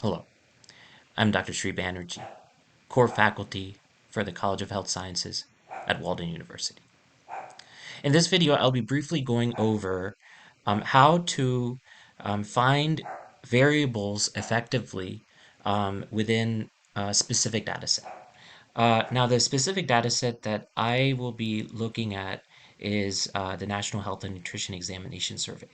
Hello, I'm Dr. Sri Banerjee, core faculty for the College of Health Sciences at Walden University. In this video, I'll be briefly going over how to find variables effectively within a specific data set. Now, the specific data set that I will be looking at is the National Health and Nutrition Examination Survey.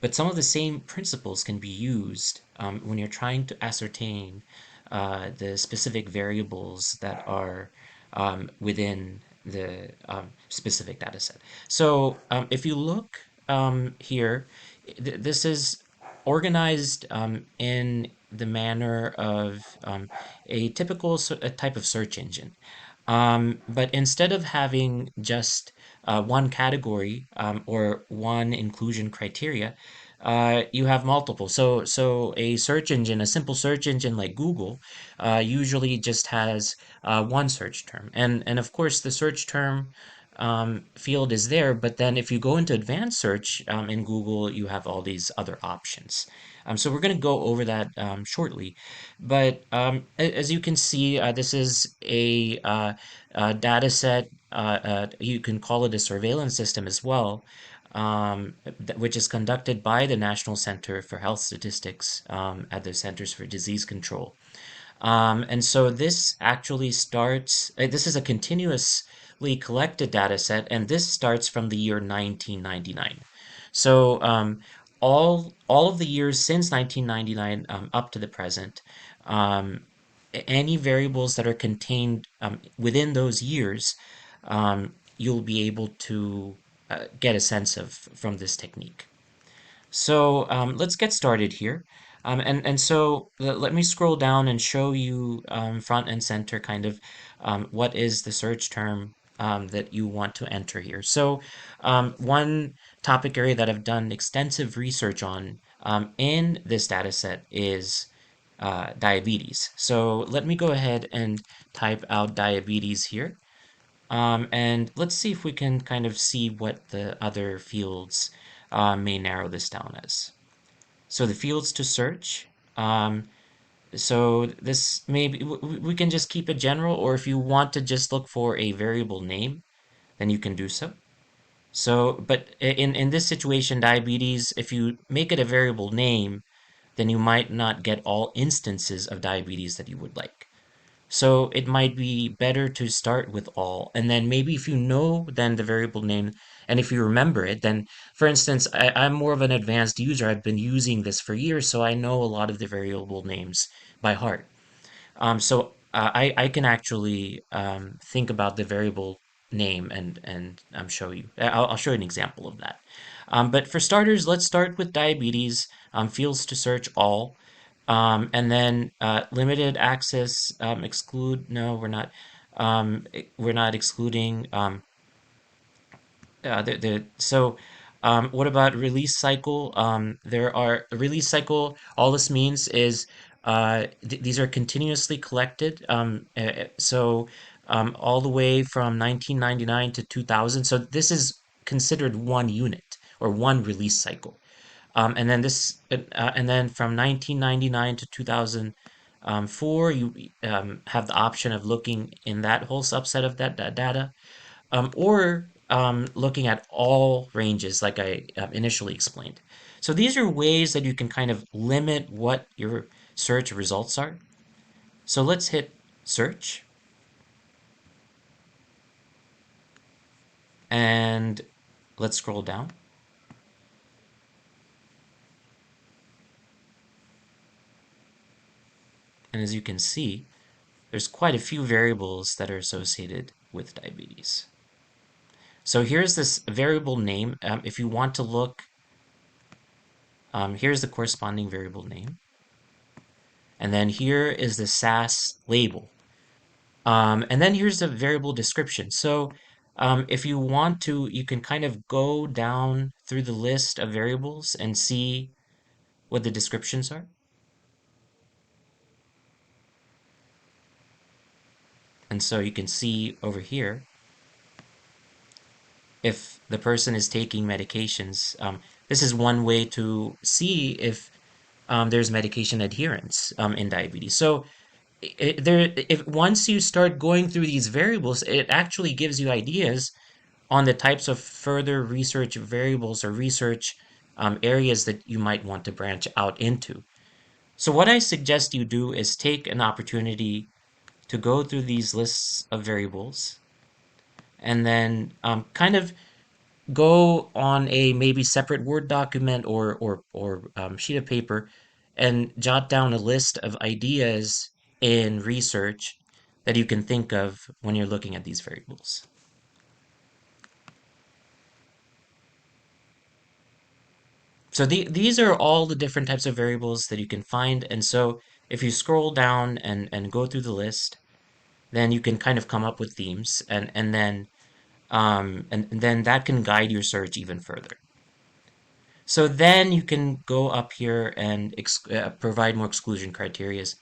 But some of the same principles can be used when you're trying to ascertain the specific variables that are within the specific data set. So if you look here, this is organized in the manner of a typical a type of search engine. But instead of having just one category or one inclusion criteria, you have multiple. So a search engine, a simple search engine like Google, usually just has one search term, and of course the search term field is there. But then if you go into advanced search in Google, you have all these other options. So we're going to go over that shortly. But as you can see, this is a data set. You can call it a surveillance system as well, which is conducted by the National Center for Health Statistics at the Centers for Disease Control. And so this actually starts, this is a continuously collected data set, and this starts from the year 1999. So all of the years since 1999 up to the present, um, any variables that are contained within those years, you'll be able to get a sense of from this technique. So let's get started here. And so let me scroll down and show you front and center kind of what is the search term that you want to enter here. So one topic area that I've done extensive research on in this data set is diabetes. So let me go ahead and type out diabetes here. And let's see if we can kind of see what the other fields may narrow this down as. So the fields to search. So this maybe we can just keep it general, or if you want to just look for a variable name, then you can do so. So, but in this situation, diabetes, if you make it a variable name, then you might not get all instances of diabetes that you would like. So it might be better to start with all, and then maybe if you know then the variable name, and if you remember it, then for instance, I'm more of an advanced user. I've been using this for years, so I know a lot of the variable names by heart. So I can actually think about the variable name and show you. I'll show you an example of that. But for starters, let's start with diabetes. Fields to search all. And then limited access exclude. No, we're not excluding. So what about release cycle? There are release cycle. All this means is these are continuously collected. So all the way from 1999 to 2000. So this is considered one unit or one release cycle. And then from 1999 to 2004, you have the option of looking in that whole subset of that data, or looking at all ranges, like I initially explained. So these are ways that you can kind of limit what your search results are. So let's hit search, and let's scroll down. And as you can see, there's quite a few variables that are associated with diabetes. So here's this variable name. If you want to look, here's the corresponding variable name. And then here is the SAS label. And then here's the variable description. So if you want to, you can kind of go down through the list of variables and see what the descriptions are. And so you can see over here, if the person is taking medications, this is one way to see if there's medication adherence in diabetes. So if once you start going through these variables, it actually gives you ideas on the types of further research variables or research areas that you might want to branch out into. So what I suggest you do is take an opportunity to go through these lists of variables and then kind of go on a maybe separate Word document or sheet of paper and jot down a list of ideas in research that you can think of when you're looking at these variables. So these are all the different types of variables that you can find. And so if you scroll down and go through the list, then you can kind of come up with themes and then that can guide your search even further. So then you can go up here and provide more exclusion criterias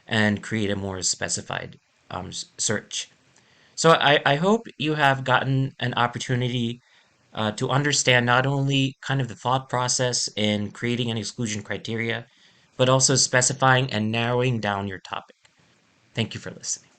and create a more specified search. So I hope you have gotten an opportunity to understand not only kind of the thought process in creating an exclusion criteria, but also specifying and narrowing down your topic. Thank you for listening.